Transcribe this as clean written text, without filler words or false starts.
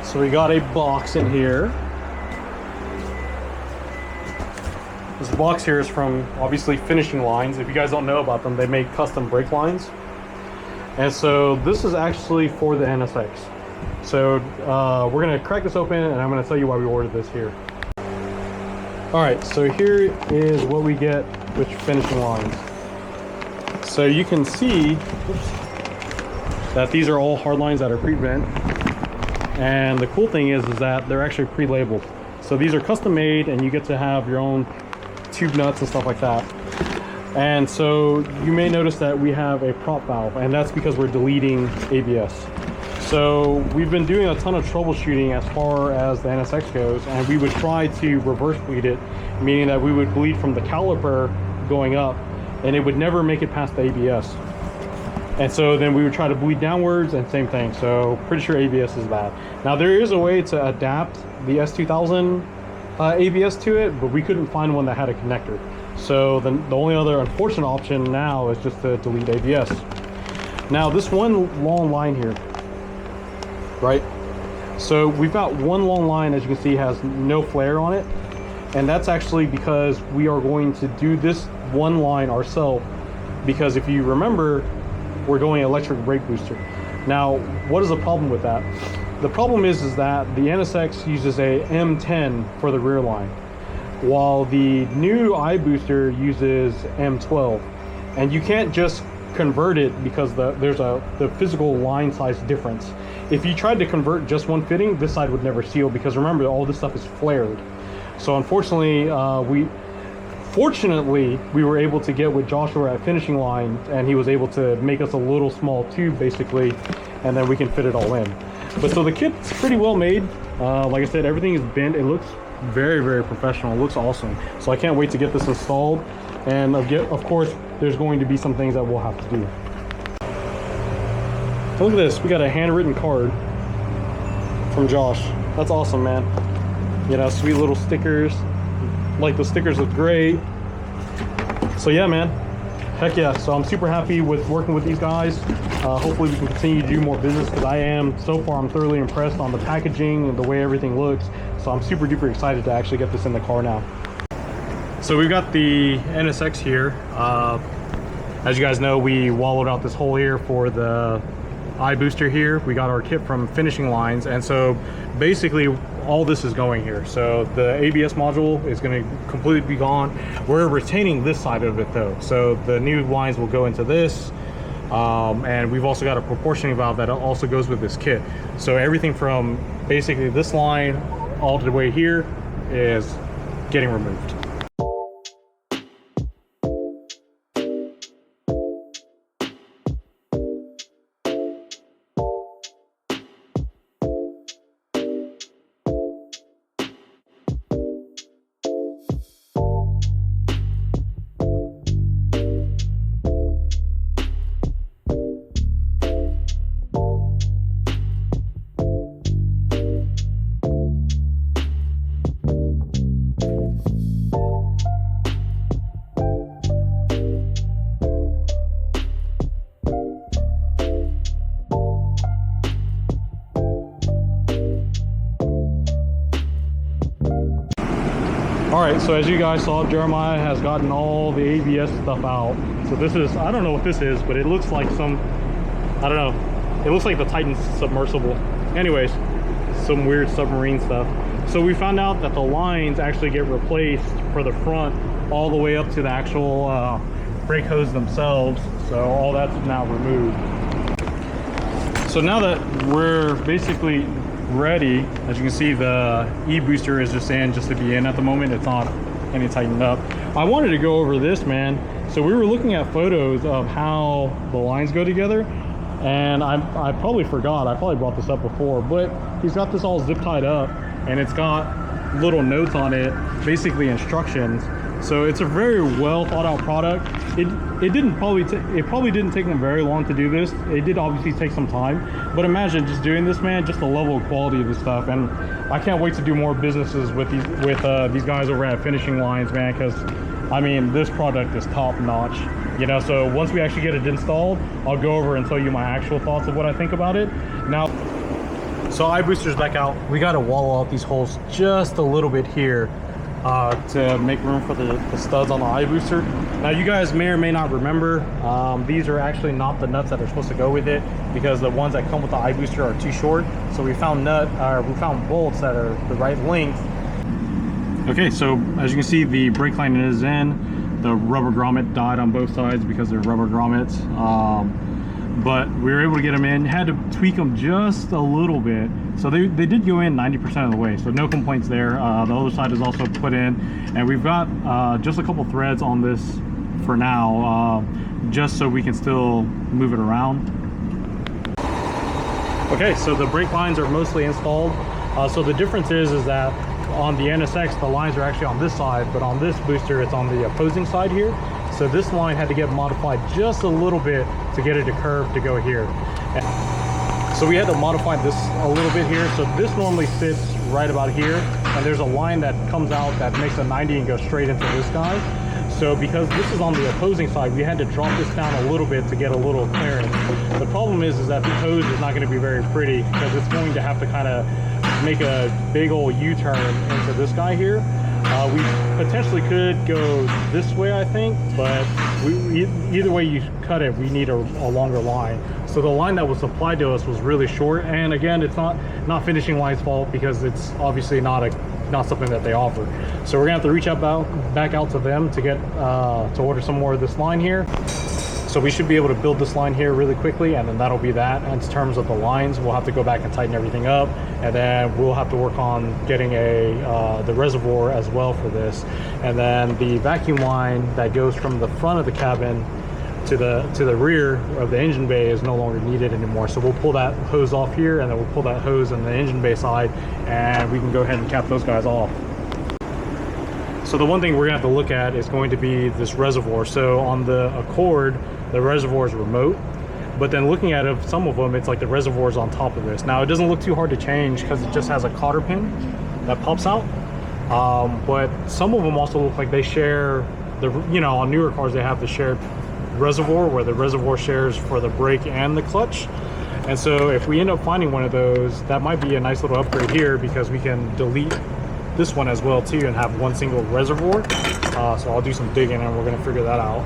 So we got a box in here. This box here is from, obviously, Finishing Lines. If you guys don't know about them, they make custom brake lines. And so this is actually for the NSX. So we're gonna crack this open and I'm gonna tell you why we ordered this here. All right, so here is what we get with Finishing Lines. So you can see that these are all hard lines that are pre-bent. And the cool thing is that they're actually pre-labeled. So these are custom made and you get to have your own tube nuts and stuff like that. And so you may notice that we have a prop valve, and that's because we're deleting ABS. So we've been doing a ton of troubleshooting as far as the NSX goes, and we would try to reverse bleed it, meaning that we would bleed from the caliper going up and it would never make it past the ABS. And so then we would try to bleed downwards, and same thing. So pretty sure ABS is bad. Now there is a way to adapt the S2000 ABS to it, but we couldn't find one that had a connector. So the only other unfortunate option now is just to delete ABS. Now this one long line here, right? So we've got one long line, as you can see, has no flare on it. And that's actually because we are going to do this one line ourselves, because if you remember, we're going electric brake booster. Now, what is the problem with that? The problem is that the NSX uses a M10 for the rear line, while the new ibooster uses M12. And you can't just convert it because there's the physical line size difference. If you tried to convert just one fitting, this side would never seal, because remember, all this stuff is flared. So unfortunately, fortunately, we were able to get with Joshua at Finishing Line, and he was able to make us a little small tube basically, and then we can fit it all in. But so the kit's pretty well made. Like I said, everything is bent. It looks very, very professional. It looks awesome. So I can't wait to get this installed. And of course, there's going to be some things that we'll have to do. So look at this. We got a handwritten card from Josh. That's awesome, man. You know, sweet little stickers. Like, the stickers look great. So yeah, man, heck yeah. So I'm super happy with working with these guys. Hopefully we can continue to do more business, because I'm thoroughly impressed on the packaging and the way everything looks. So I'm super duper excited to actually get this in the car now. So we've got the NSX here. As you guys know, we wallowed out this hole here for the ibooster here. We got our kit from Finishing Lines, and so basically all this is going here. So the ABS module is going to completely be gone. We're retaining this side of it though, so the new lines will go into this, and we've also got a proportioning valve that also goes with this kit. So everything from basically this line all the way here is getting removed. All right, so as you guys saw, Jeremiah has gotten all the ABS stuff out. So this is, I don't know what this is, but it looks like some, I don't know, it looks like the Titan submersible. Anyways, some weird submarine stuff. So we found out that the lines actually get replaced for the front all the way up to the actual brake hose themselves. So all that's now removed. So now that we're basically ready, as you can see, the e-booster is just to be in at the moment. It's not any tightened up. I wanted to go over this, man. So we were looking at photos of how the lines go together, and I probably forgot, I probably brought this up before, but he's got this all zip tied up, and it's got little notes on it, basically instructions. So it's a very well thought out product. It probably didn't take them very long to do this. It did obviously take some time, but imagine just doing this, man, just the level of quality of this stuff. And I can't wait to do more businesses with these guys over at Finishing Lines, man, because I mean, this product is top notch, you know. So once we actually get it installed, I'll go over and tell you my actual thoughts of what I think about it. Now, So ibooster's back out. We got to wallow out these holes just a little bit here to make room for the studs on the ibooster. Now you guys may or may not remember, these are actually not the nuts that are supposed to go with it, because the ones that come with the ibooster are too short. So we found bolts that are the right length. Okay, so as you can see, the brake line is in. The rubber grommet died on both sides because they're rubber grommets. But we were able to get them in. Had to tweak them just a little bit. So they did go in 90% of the way, so no complaints there. The other side is also put in, and we've got just a couple threads on this for now, just so we can still move it around. Okay, so the brake lines are mostly installed. So the difference is that on the NSX, the lines are actually on this side, but on this booster, it's on the opposing side here. So this line had to get modified just a little bit to get it to curve to go here. So we had to modify this a little bit here. So this normally sits right about here, and there's a line that comes out that makes a 90 and goes straight into this guy. So because this is on the opposing side, we had to drop this down a little bit to get a little clearance. The problem is that the hose is not going to be very pretty, because it's going to have to kind of make a big old U-turn into this guy here. We potentially could go this way, I think, but either way you cut it, we need a longer line. So the line that was supplied to us was really short, and again, it's not Finishing Line's fault, because it's obviously not something that they offer. So we're gonna have to reach back out to them to get to order some more of this line here. So we should be able to build this line here really quickly, and then that'll be that. And in terms of the lines, we'll have to go back and tighten everything up, and then we'll have to work on getting the reservoir as well for this. And then the vacuum line that goes from the front of the cabin to the rear of the engine bay is no longer needed anymore. So we'll pull that hose off here, and then we'll pull that hose on the engine bay side, and we can go ahead and cap those guys off. So the one thing we're gonna have to look at is going to be this reservoir. So on the Accord, the reservoir is remote, but then looking at it, some of them, it's like the reservoir is on top of this. Now it doesn't look too hard to change because it just has a cotter pin that pops out. But some of them also look like they share on newer cars, they have the shared reservoir where the reservoir shares for the brake and the clutch. And so if we end up finding one of those, that might be a nice little upgrade here, because we can delete this one as well too and have one single reservoir. So I'll do some digging and we're going to figure that out.